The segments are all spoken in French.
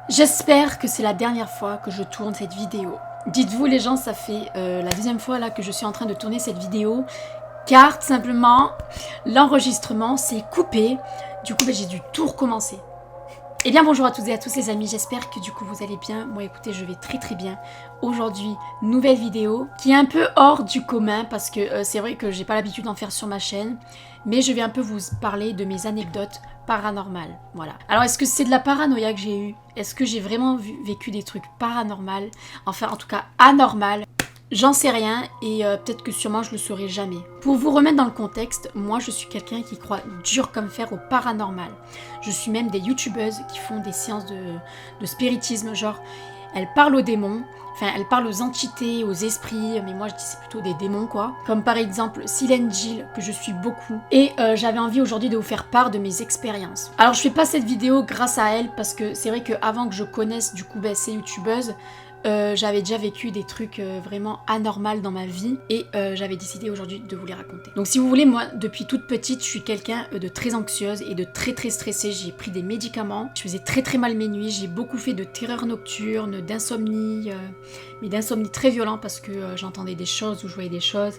J'espère que c'est la dernière fois que je tourne cette vidéo. Dites-vous les gens, ça fait la deuxième fois là que je suis en train de tourner cette vidéo, car tout simplement l'enregistrement s'est coupé, du coup j'ai dû tout recommencer. Eh bien bonjour à toutes et à tous les amis, j'espère que du coup vous allez bien. Moi écoutez, je vais très bien. Aujourd'hui, nouvelle vidéo qui est un peu hors du commun parce que c'est vrai que j'ai pas l'habitude d'en faire sur ma chaîne, mais je vais un peu vous parler de mes anecdotes paranormales. Voilà. Alors est-ce que c'est de la paranoïa que j'ai eue? Est-ce que j'ai vraiment vécu des trucs paranormaux? Enfin en tout cas anormal? J'en sais rien et peut-être que sûrement je le saurai jamais. Pour vous remettre dans le contexte, moi je suis quelqu'un qui croit dur comme fer au paranormal. Je suis même des youtubeuses qui font des séances de spiritisme, genre elles parlent aux démons, enfin elles parlent aux entités, aux esprits, mais moi je dis c'est plutôt des démons quoi. Comme par exemple Silent Jill, que je suis beaucoup. Et j'avais envie aujourd'hui de vous faire part de mes expériences. Alors je fais pas cette vidéo grâce à elle parce que c'est vrai qu'avant que je connaisse du coup ces youtubeuses, j'avais déjà vécu des trucs vraiment anormaux dans ma vie et j'avais décidé aujourd'hui de vous les raconter. Donc si vous voulez, moi depuis toute petite je suis quelqu'un de très anxieuse et de très stressée. J'ai pris des médicaments, je faisais très mal mes nuits, j'ai beaucoup fait de terreurs nocturnes, d'insomnie, mais d'insomnie très violent parce que j'entendais des choses ou je voyais des choses,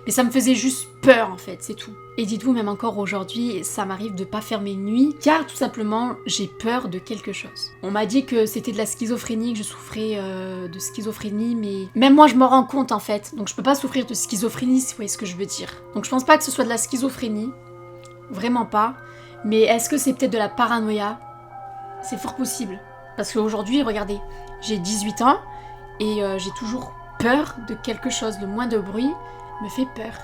mais ça me faisait juste peur en fait, c'est tout. Et dites-vous, même encore aujourd'hui, ça m'arrive de pas faire mes nuits, car tout simplement, j'ai peur de quelque chose. On m'a dit que c'était de la schizophrénie, que je souffrais de schizophrénie, mais même moi je m'en rends compte en fait. Donc je peux pas souffrir de schizophrénie, si vous voyez ce que je veux dire. Donc je pense pas que ce soit de la schizophrénie, vraiment pas. Mais est-ce que c'est peut-être de la paranoïa? C'est fort possible. Parce qu'aujourd'hui, regardez, j'ai 18 ans, et j'ai toujours peur de quelque chose. Le moins de bruit me fait peur.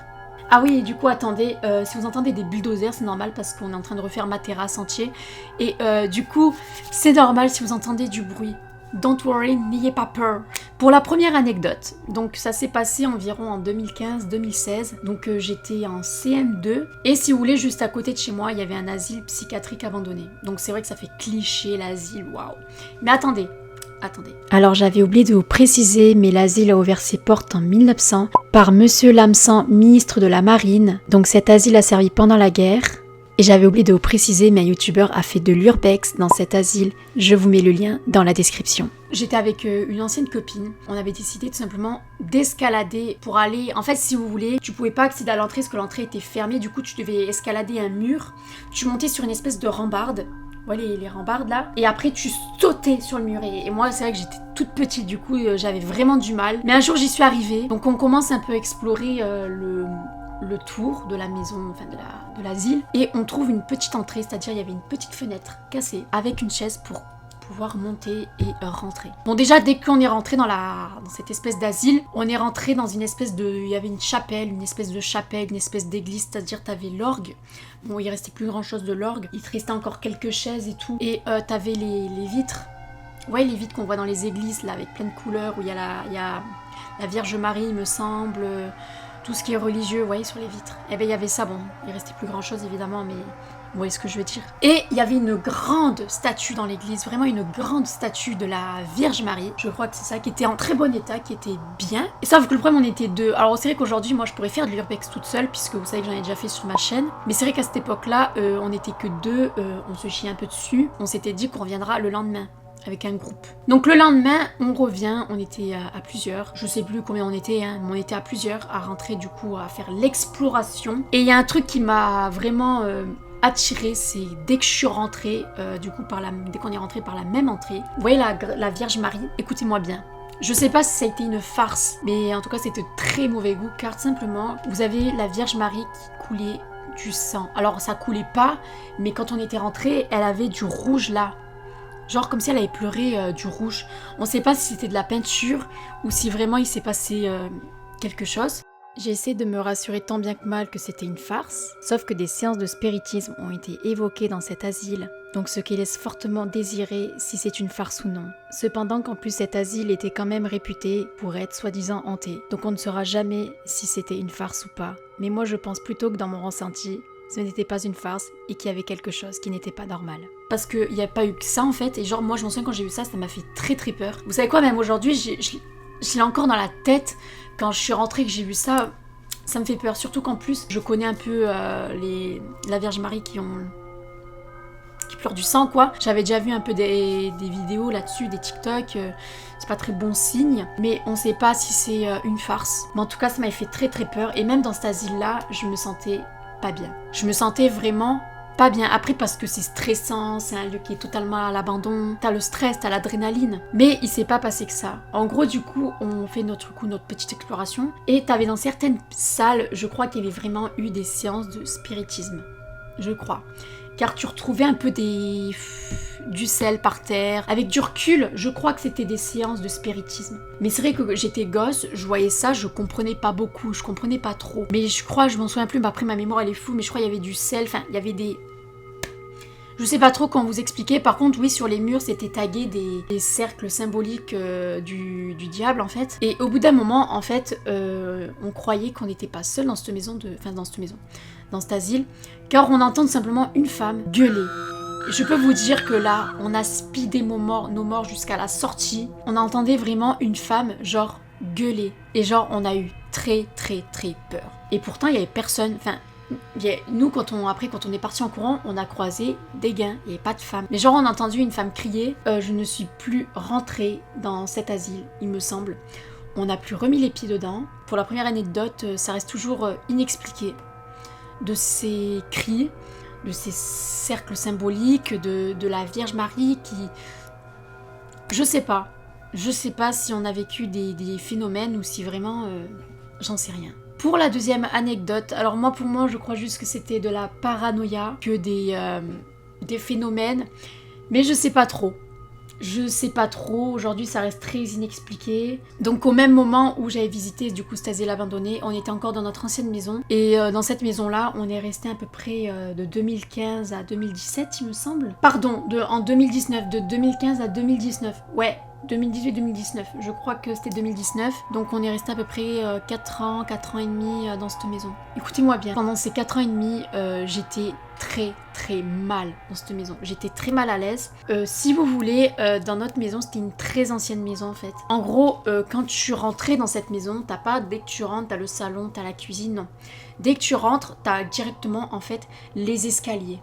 Ah oui, et du coup, attendez, si vous entendez des bulldozers, c'est normal parce qu'on est en train de refaire ma terrasse entière. Et du coup, c'est normal si vous entendez du bruit. Don't worry, n'ayez pas peur. Pour la première anecdote, donc ça s'est passé environ en 2015-2016, donc j'étais en CM2, et si vous voulez, juste à côté de chez moi, il y avait un asile psychiatrique abandonné. Donc c'est vrai que ça fait cliché, l'asile, waouh. Mais attendez. Alors j'avais oublié de vous préciser, mais l'asile a ouvert ses portes en 1900 par Monsieur Lamsan, ministre de la Marine. Donc cet asile a servi pendant la guerre. Et j'avais oublié de vous préciser, mais un youtubeur a fait de l'urbex dans cet asile. Je vous mets le lien dans la description. J'étais avec une ancienne copine. On avait décidé tout simplement d'escalader pour aller... En fait, si vous voulez, tu pouvais pas accéder à l'entrée parce que l'entrée était fermée. Du coup, tu devais escalader un mur. Tu montais sur une espèce de rambarde. Ouais, les rambardes là. Et après, tu sautais sur le mur. Et moi, c'est vrai que j'étais toute petite, du coup, j'avais vraiment du mal. Mais un jour, j'y suis arrivée. Donc, on commence un peu à explorer le tour de la maison, enfin de l'asile. Et on trouve une petite entrée, c'est-à-dire il y avait une petite fenêtre cassée avec une chaise pour pouvoir monter et rentrer. Bon, déjà, dès qu'on est rentré dans cette espèce d'asile, on est rentré dans une espèce de... Il y avait une espèce de chapelle, une espèce d'église, c'est-à-dire t'avais l'orgue. Bon, il restait plus grand-chose de l'orgue. Il te restait encore quelques chaises et tout. Et t'avais les vitres. Ouais, les vitres qu'on voit dans les églises, là, avec plein de couleurs, où il y a la Vierge Marie, il me semble... tout ce qui est religieux, vous voyez, sur les vitres. Et bien, il y avait ça, bon, il restait plus grand-chose, évidemment, mais vous voyez ce que je veux dire. Et il y avait une grande statue dans l'église, vraiment une grande statue de la Vierge Marie. Je crois que c'est ça, qui était en très bon état, qui était bien. Et sauf que le problème, on était deux. Alors, c'est vrai qu'aujourd'hui, moi, je pourrais faire de l'urbex toute seule, puisque vous savez que j'en ai déjà fait sur ma chaîne. Mais c'est vrai qu'à cette époque-là, on n'était que deux, on se chiait un peu dessus. On s'était dit qu'on reviendra le lendemain. Avec un groupe. Donc le lendemain, on revient, on était à plusieurs, je sais plus combien on était, hein, mais on était à plusieurs à rentrer du coup à faire l'exploration. Et il y a un truc qui m'a vraiment attirée, c'est dès que je suis rentrée, du coup dès qu'on est rentré par la même entrée, vous voyez la Vierge Marie, écoutez-moi bien. Je sais pas si ça a été une farce, mais en tout cas c'était de très mauvais goût, car simplement, vous avez la Vierge Marie qui coulait du sang. Alors ça coulait pas, mais quand on était rentré, elle avait du rouge là. Genre comme si elle avait pleuré du rouge. On sait pas si c'était de la peinture ou si vraiment il s'est passé quelque chose. J'ai essayé de me rassurer tant bien que mal que c'était une farce, sauf que des séances de spiritisme ont été évoquées dans cet asile, donc ce qui laisse fortement désirer si c'est une farce ou non. Cependant qu'en plus cet asile était quand même réputé pour être soi-disant hanté, donc on ne saura jamais si c'était une farce ou pas. Mais moi je pense plutôt que dans mon ressenti, ce n'était pas une farce et qu'il y avait quelque chose qui n'était pas normal. Parce qu'il n'y a pas eu que ça en fait, et genre moi je m'en souviens quand j'ai eu ça, ça m'a fait très peur. Vous savez quoi, même aujourd'hui, je l'ai encore dans la tête, quand je suis rentrée que j'ai vu ça, ça me fait peur. Surtout qu'en plus, je connais un peu la Vierge Marie qui ont qui pleure du sang quoi. J'avais déjà vu un peu des vidéos là-dessus, des TikTok, c'est pas très bon signe, mais on sait pas si c'est une farce. Mais en tout cas ça m'avait fait très très peur, et même dans cet asile là, je me sentais pas bien. Je me sentais vraiment pas bien. Après parce que c'est stressant, c'est un lieu qui est totalement à l'abandon, t'as le stress, t'as l'adrénaline, mais il s'est pas passé que ça. En gros du coup on fait notre petite exploration, et t'avais dans certaines salles, je crois qu'il y avait vraiment eu des séances de spiritisme, je crois. Car tu retrouvais un peu du sel par terre. Avec du recul, je crois que c'était des séances de spiritisme. Mais c'est vrai que j'étais gosse, je voyais ça, je comprenais pas beaucoup, je comprenais pas trop. Mais je crois, je m'en souviens plus, mais après ma mémoire elle est floue, mais je crois qu'il y avait du sel, enfin il y avait des... Je sais pas trop comment vous expliquer, par contre oui sur les murs c'était tagué des cercles symboliques du diable en fait. Et au bout d'un moment en fait on croyait qu'on n'était pas seul dans cette maison, dans cet asile, car on entend simplement une femme gueuler. Je peux vous dire que là on a speedé nos morts jusqu'à la sortie. On entendait vraiment une femme genre gueuler, et genre on a eu très très très peur. Et pourtant il y avait personne, enfin... Nous, quand on est parti en courant, on a croisé des gains, il n'y avait pas de femmes. Mais genre, on a entendu une femme crier je ne suis plus rentrée dans cet asile, il me semble. On n'a plus remis les pieds dedans. Pour la première anecdote, ça reste toujours inexpliqué. De ces cris, de ces cercles symboliques, de la Vierge Marie qui... Je sais pas si on a vécu des phénomènes ou si vraiment... j'en sais rien. Pour la deuxième anecdote, alors pour moi, je crois juste que c'était de la paranoïa, que des phénomènes, mais je sais pas trop. Aujourd'hui ça reste très inexpliqué. Donc au même moment où j'avais visité du coup cet asile abandonné, on était encore dans notre ancienne maison. Et dans cette maison-là, on est resté à peu près de 2015 à 2017 il me semble. Pardon, en 2019, de 2015 à 2019, ouais. 2018-2019, je crois que c'était 2019, donc on est resté à peu près 4 ans et demi dans cette maison. Écoutez-moi bien, pendant ces 4 ans et demi, j'étais très très mal dans cette maison, j'étais très mal à l'aise. Si vous voulez, dans notre maison, c'était une très ancienne maison en fait. En gros, quand tu rentrais dans cette maison, t'as pas, dès que tu rentres, t'as le salon, t'as la cuisine, non. Dès que tu rentres, t'as directement en fait les escaliers.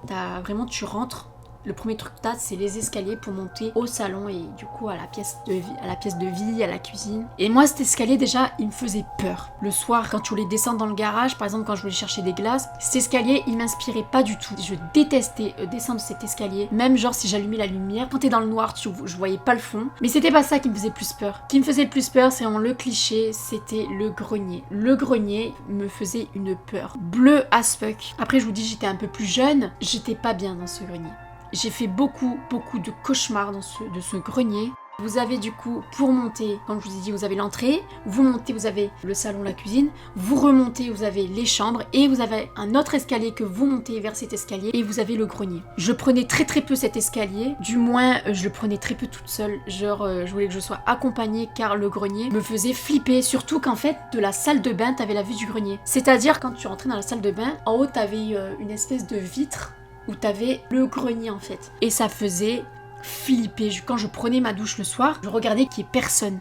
Tu rentres. Le premier truc que t'as, c'est les escaliers pour monter au salon et du coup à la pièce de vie, à la cuisine. Et moi, cet escalier, déjà, il me faisait peur. Le soir, quand tu voulais descendre dans le garage, par exemple, quand je voulais chercher des glaces, cet escalier, il m'inspirait pas du tout. Je détestais descendre cet escalier. Même genre, si j'allumais la lumière, quand t'es dans le noir, je voyais pas le fond. Mais c'était pas ça qui me faisait plus peur. Ce qui me faisait le plus peur, c'est vraiment le cliché, c'était le grenier. Le grenier me faisait une peur. Bleu as fuck. Après, je vous dis, j'étais un peu plus jeune, j'étais pas bien dans ce grenier. J'ai fait beaucoup de cauchemars de ce grenier. Vous avez du coup, pour monter, comme je vous ai dit, vous avez l'entrée, vous montez, vous avez le salon, la cuisine, vous remontez, vous avez les chambres, et vous avez un autre escalier que vous montez vers cet escalier, et vous avez le grenier. Je prenais très peu cet escalier, du moins je le prenais très peu toute seule, genre je voulais que je sois accompagnée, car le grenier me faisait flipper, surtout qu'en fait, de la salle de bain, t'avais la vue du grenier. C'est-à-dire, quand tu rentrais dans la salle de bain, en haut, t'avais une espèce de vitre, où t'avais le grenier en fait. Et ça faisait flipper. Quand je prenais ma douche le soir, je regardais qu'il n'y ait personne.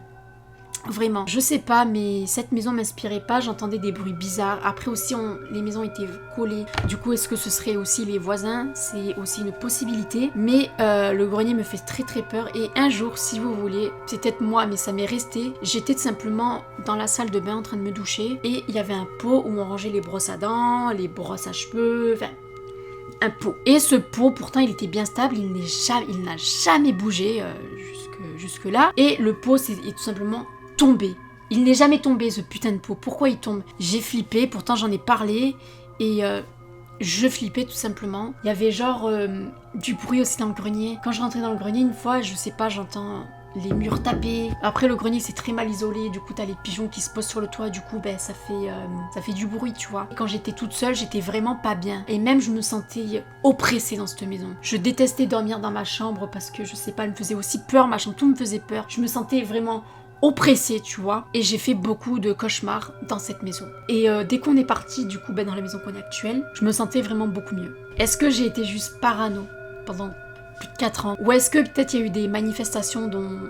Vraiment. Je sais pas, mais cette maison m'inspirait pas, j'entendais des bruits bizarres. Après aussi, les maisons étaient collées. Du coup, est-ce que ce serait aussi les voisins? C'est aussi une possibilité. Mais le grenier me fait très peur. Et un jour, si vous voulez, c'est peut-être moi, mais ça m'est resté. J'étais tout simplement dans la salle de bain en train de me doucher. Et il y avait un pot où on rangeait les brosses à dents, les brosses à cheveux, enfin... un pot. Et ce pot, pourtant, il était bien stable, il n'a jamais bougé jusque là. Et le pot est tout simplement tombé. Il n'est jamais tombé, ce putain de pot. Pourquoi il tombe? J'ai flippé, pourtant j'en ai parlé, et je flippais tout simplement. Il y avait genre du bruit aussi dans le grenier. Quand je rentrais dans le grenier, une fois, je sais pas, j'entends... les murs tapés. Après le grenier c'est très mal isolé, du coup t'as les pigeons qui se posent sur le toit, du coup ça fait du bruit tu vois. Et quand j'étais toute seule j'étais vraiment pas bien. Et même je me sentais oppressée dans cette maison. Je détestais dormir dans ma chambre parce que je sais pas, elle me faisait aussi peur, ma chambre, tout me faisait peur. Je me sentais vraiment oppressée tu vois. Et j'ai fait beaucoup de cauchemars dans cette maison. Et dès qu'on est parti du coup dans la maison qu'on est actuelle, je me sentais vraiment beaucoup mieux. Est-ce que j'ai été juste parano pendant plus de 4 ans? Ou est-ce que peut-être il y a eu des manifestations dont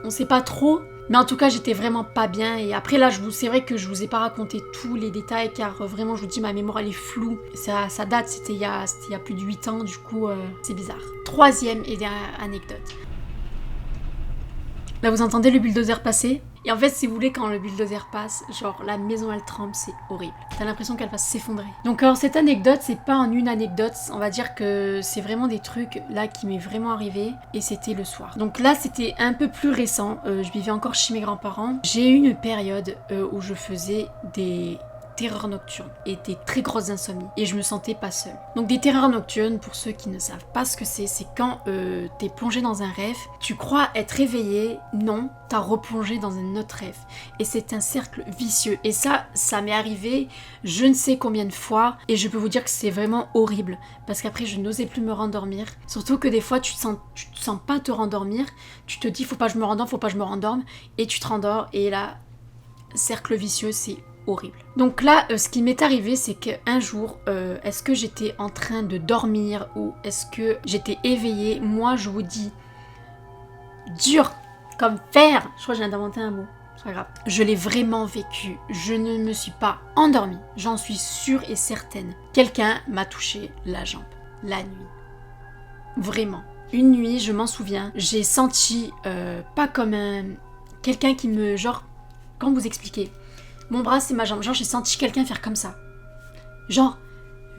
on sait pas trop, Mais en tout cas, j'étais vraiment pas bien. Et après là, c'est vrai que je vous ai pas raconté tous les détails car vraiment, je vous dis, ma mémoire elle est floue. Ça date, c'était il y a plus de 8 ans, du coup, c'est bizarre. Troisième et dernière anecdote. Là, vous entendez le bulldozer passer? Et en fait, si vous voulez, quand le bulldozer passe, genre la maison elle tremble, c'est horrible. T'as l'impression qu'elle va s'effondrer. Donc alors cette anecdote, c'est pas en une anecdote, on va dire que c'est vraiment des trucs là qui m'est vraiment arrivé et c'était le soir. Donc là, c'était un peu plus récent, je vivais encore chez mes grands-parents. J'ai eu une période où je faisais des terreurs nocturnes et des très grosses insomnies et je me sentais pas seule. Donc des terreurs nocturnes, pour ceux qui ne savent pas ce que c'est quand t'es plongé dans un rêve, tu crois être éveillé, non, t'as replongé dans un autre rêve et c'est un cercle vicieux et ça m'est arrivé je ne sais combien de fois et je peux vous dire que c'est vraiment horrible parce qu'après je n'osais plus me rendormir, surtout que des fois tu te sens pas te rendormir, tu te dis faut pas que je me rendorme et tu te rendors et là cercle vicieux, c'est horrible. Donc là, ce qui m'est arrivé, c'est qu'un jour, est-ce que j'étais en train de dormir ou est-ce que j'étais éveillée? Moi, je vous dis, dur comme fer. Je crois que j'ai inventé un mot. C'est pas grave. Je l'ai vraiment vécu. Je ne me suis pas endormie. J'en suis sûre et certaine. Quelqu'un m'a touché la jambe, la nuit. Vraiment. Une nuit, je m'en souviens, j'ai senti, pas comme quelqu'un qui me... Genre, comment vous expliquer? Mon bras, c'est ma jambe. Genre, j'ai senti quelqu'un faire comme ça. Genre,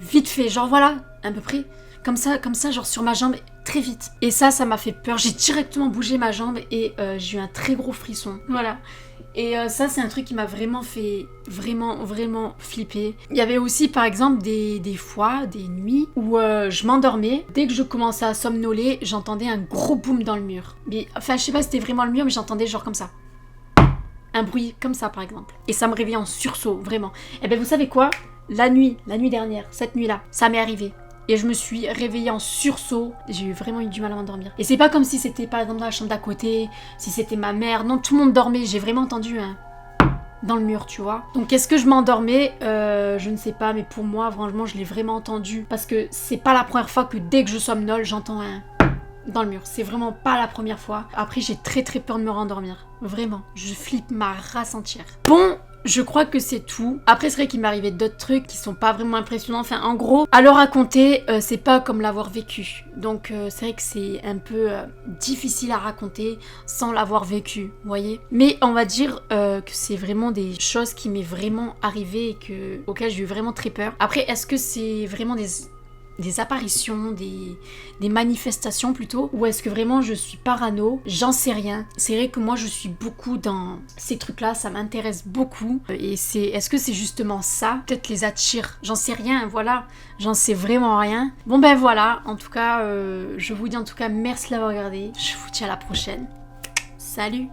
vite fait. Genre, voilà, à peu près. Comme ça, genre sur ma jambe, très vite. Et ça m'a fait peur. J'ai directement bougé ma jambe et j'ai eu un très gros frisson. Voilà. Et ça, c'est un truc qui m'a vraiment fait vraiment flipper. Il y avait aussi, par exemple, des fois, des nuits où je m'endormais. Dès que je commençais à somnoler, j'entendais un gros boom dans le mur. Mais, enfin, je sais pas si c'était vraiment le mur, mais j'entendais genre comme ça. Un bruit comme ça par exemple. Et ça me réveillait en sursaut, vraiment. Et bien vous savez quoi? La nuit dernière, cette nuit-là, ça m'est arrivé. Et je me suis réveillée en sursaut. J'ai vraiment eu du mal à m'endormir. Et c'est pas comme si c'était par exemple dans la chambre d'à côté, si c'était ma mère. Non, tout le monde dormait. J'ai vraiment entendu un... dans le mur, tu vois. Donc est-ce que je m'endormais? Je ne sais pas, mais pour moi, franchement, je l'ai vraiment entendu. Parce que c'est pas la première fois que dès que je somnole, j'entends un... dans le mur. C'est vraiment pas la première fois. Après, j'ai très peur de me rendormir. Vraiment. Je flippe ma race entière. Bon, je crois que c'est tout. Après, c'est vrai qu'il m'est arrivé d'autres trucs qui sont pas vraiment impressionnants. Enfin, en gros, à le raconter, c'est pas comme l'avoir vécu. Donc, c'est vrai que c'est un peu difficile à raconter sans l'avoir vécu, vous voyez. Mais on va dire que c'est vraiment des choses qui m'est vraiment arrivé et auxquelles j'ai eu vraiment très peur. Après, est-ce que c'est vraiment des apparitions, des manifestations plutôt, ou est-ce que vraiment je suis parano? J'en sais rien. C'est vrai que moi je suis beaucoup dans ces trucs-là, ça m'intéresse beaucoup. Et est-ce que c'est justement ça? Peut-être les attire. J'en sais rien, voilà. J'en sais vraiment rien. Bon ben voilà, en tout cas, je vous dis en tout cas merci d'avoir regardé. Je vous dis à la prochaine. Salut!